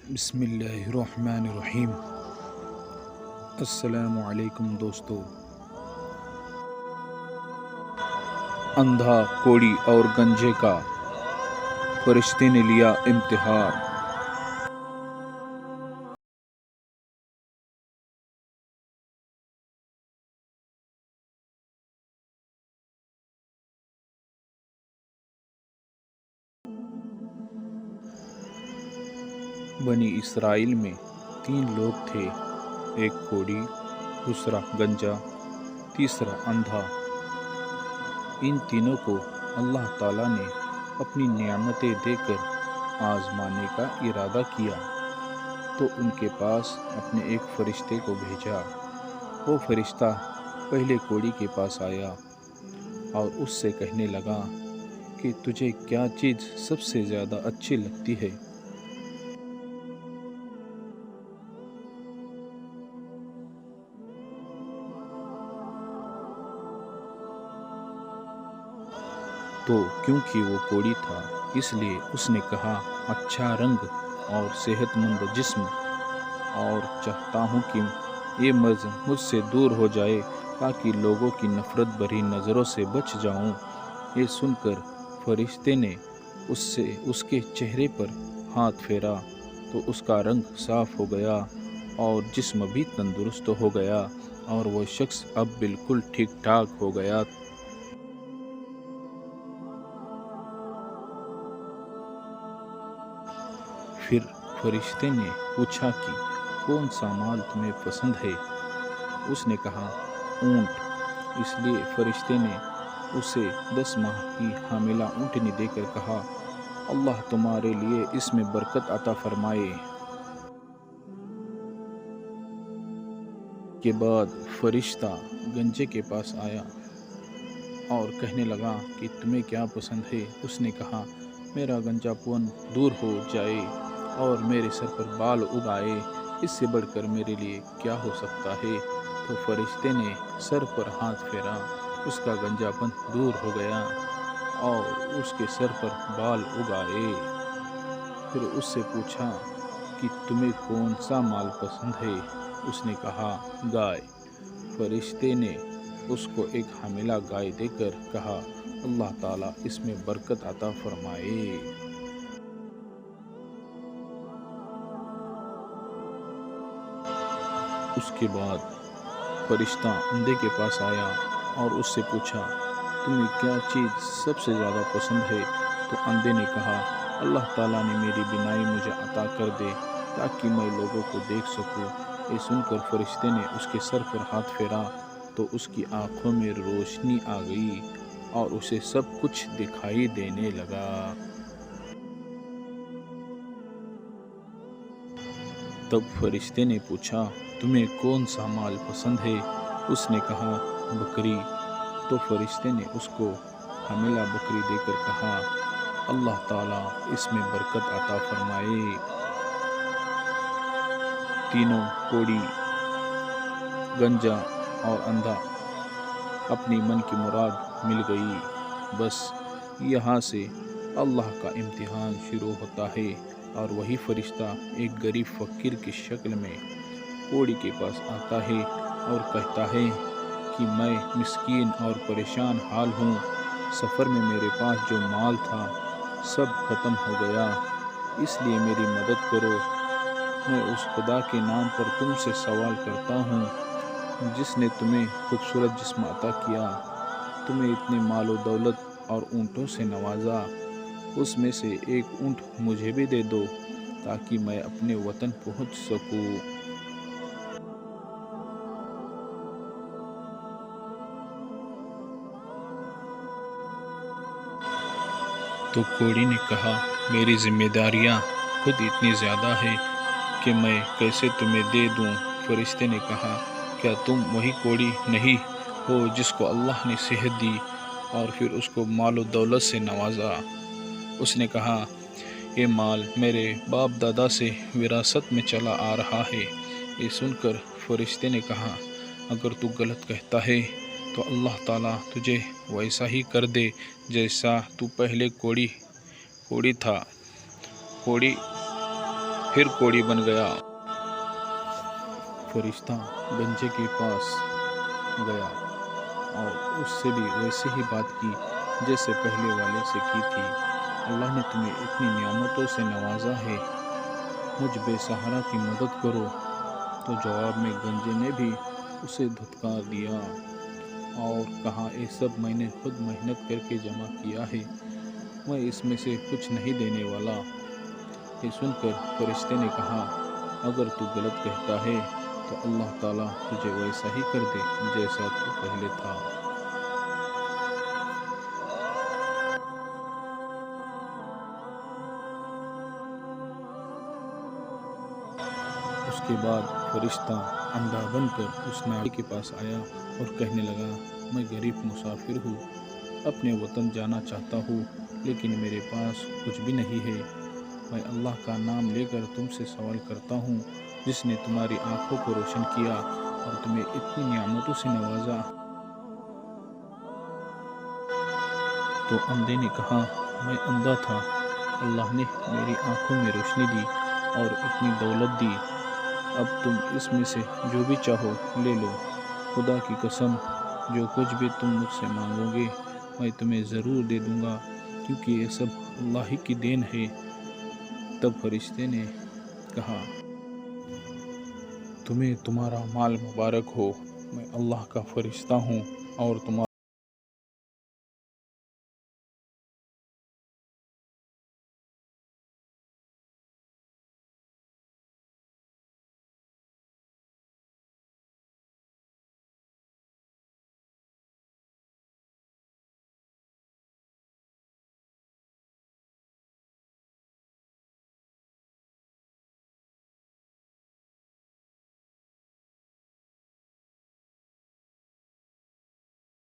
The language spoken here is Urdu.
بسم اللہ الرحمن الرحیم۔ السلام علیکم دوستو۔ اندھا، کوڑی اور گنجے کا فرشتے نے لیا امتحان۔ بنی اسرائیل میں 3 لوگ تھے، ایک کوڑی، دوسرا گنجا، تیسرا اندھا۔ ان تینوں کو اللہ تعالیٰ نے اپنی نعمتیں دے کر آزمانے کا ارادہ کیا تو ان کے پاس اپنے ایک فرشتے کو بھیجا۔ وہ فرشتہ پہلے کوڑی کے پاس آیا اور اس سے کہنے لگا کہ تجھے کیا چیز سب سے زیادہ اچھی لگتی ہے؟ تو کیونکہ وہ کوڑی تھا اس لیے اس نے کہا، اچھا رنگ اور صحت مند جسم، اور چاہتا ہوں کہ یہ مرض مجھ سے دور ہو جائے تاکہ لوگوں کی نفرت بھری نظروں سے بچ جاؤں۔ یہ سن کر فرشتے نے اس کے چہرے پر ہاتھ پھیرا تو اس کا رنگ صاف ہو گیا اور جسم بھی تندرست ہو گیا اور وہ شخص اب بالکل ٹھیک ٹھاک ہو گیا۔ پھر فرشتے نے پوچھا کہ کون سا مال تمہیں پسند ہے؟ اس نے کہا، اونٹ۔ اس لیے فرشتے نے اسے 10 ماہ کی حاملہ اونٹنی دے کر کہا، اللہ تمہارے لیے اس میں برکت عطا فرمائے۔ کے بعد فرشتہ گنجے کے پاس آیا اور کہنے لگا کہ تمہیں کیا پسند ہے؟ اس نے کہا، میرا گنجا پن دور ہو جائے اور میرے سر پر بال اگ آئے، اس سے بڑھ کر میرے لیے کیا ہو سکتا ہے؟ تو فرشتے نے سر پر ہاتھ پھیرا، اس کا گنجا پن دور ہو گیا اور اس کے سر پر بال اگ آئے۔ پھر اس سے پوچھا کہ تمہیں کون سا مال پسند ہے؟ اس نے کہا، گائے۔ فرشتے نے اس کو ایک حاملہ گائے دے کر کہا، اللہ تعالیٰ اس میں برکت عطا فرمائے۔ اس کے بعد فرشتہ اندھے کے پاس آیا اور اس سے پوچھا، تمہیں کیا چیز سب سے زیادہ پسند ہے؟ تو اندھے نے کہا، اللہ تعالیٰ نے میری بینائی مجھے عطا کر دے تاکہ میں لوگوں کو دیکھ سکوں۔ یہ سن کر فرشتے نے اس کے سر پر ہاتھ پھیرا تو اس کی آنکھوں میں روشنی آ گئی اور اسے سب کچھ دکھائی دینے لگا۔ تب فرشتے نے پوچھا، تمہیں کون سا مال پسند ہے؟ اس نے کہا، بکری۔ تو فرشتے نے اس کو حاملہ بکری دے کر کہا، اللہ تعالیٰ اس میں برکت عطا فرمائے۔ تینوں کوڑی، گنجا اور اندھا اپنی من کی مراد مل گئی۔ بس یہاں سے اللہ کا امتحان شروع ہوتا ہے اور وہی فرشتہ ایک غریب فقیر کی شکل میں کوڑی کے پاس آتا ہے اور کہتا ہے کہ میں مسکین اور پریشان حال ہوں، سفر میں میرے پاس جو مال تھا سب ختم ہو گیا، اس لیے میری مدد کرو۔ میں اس خدا کے نام پر تم سے سوال کرتا ہوں جس نے تمہیں خوبصورت جسم عطا کیا، تمہیں اتنے مال و دولت اور اونٹوں سے نوازا، اس میں سے ایک اونٹ مجھے بھی دے دو تاکہ میں اپنے وطن پہنچ سکوں۔ تو کوڑی نے کہا، میری ذمہ داریاں خود اتنی زیادہ ہیں کہ میں کیسے تمہیں دے دوں؟ فرشتے نے کہا، کیا تم وہی کوڑی نہیں ہو جس کو اللہ نے صحت دی اور پھر اس کو مال و دولت سے نوازا؟ اس نے کہا، یہ مال میرے باپ دادا سے وراثت میں چلا آ رہا ہے۔ یہ سن کر فرشتے نے کہا، اگر تو غلط کہتا ہے تو اللہ تعالیٰ تجھے ویسا ہی کر دے جیسا تو پہلے کوڑی تھا۔ پھر کوڑی بن گیا۔ فرشتہ گنجے کے پاس گیا اور اس سے بھی ویسے ہی بات کی جیسے پہلے والے سے کی تھی۔ اللہ نے تمہیں اتنی نعمتوں سے نوازا ہے، مجھ بے سہارا کی مدد کرو۔ تو جواب میں گنجے نے بھی اسے دھتکار دیا اور کہا، اے سب میں نے خود محنت کر کے جمع کیا ہے، میں اس میں سے کچھ نہیں دینے والا۔ یہ سن کر فرشتے نے کہا، اگر تو غلط کہتا ہے تو اللہ تعالیٰ تجھے ویسا ہی کر دے جیسا تو پہلے تھا۔ اس کے بعد فرشتہ اندھا بن کر اس ناوی کے پاس آیا اور کہنے لگا، میں غریب مسافر ہوں، اپنے وطن جانا چاہتا ہوں، لیکن میرے پاس کچھ بھی نہیں ہے۔ میں اللہ کا نام لے کر تم سے سوال کرتا ہوں، جس نے تمہاری آنکھوں کو روشن کیا اور تمہیں اتنی نعمتوں سے نوازا۔ تو اندھے نے کہا، میں اندھا تھا، اللہ نے میری آنکھوں میں روشنی دی اور اتنی دولت دی، اب تم اس میں سے جو بھی چاہو لے لو، خدا کی قسم جو کچھ بھی تم مجھ سے مانگو گے میں تمہیں ضرور دے دوں گا، کیونکہ یہ سب اللہ ہی کی دین ہے۔ تب فرشتے نے کہا، تمہیں تمہارا مال مبارک ہو، میں اللہ کا فرشتہ ہوں اور تمہارا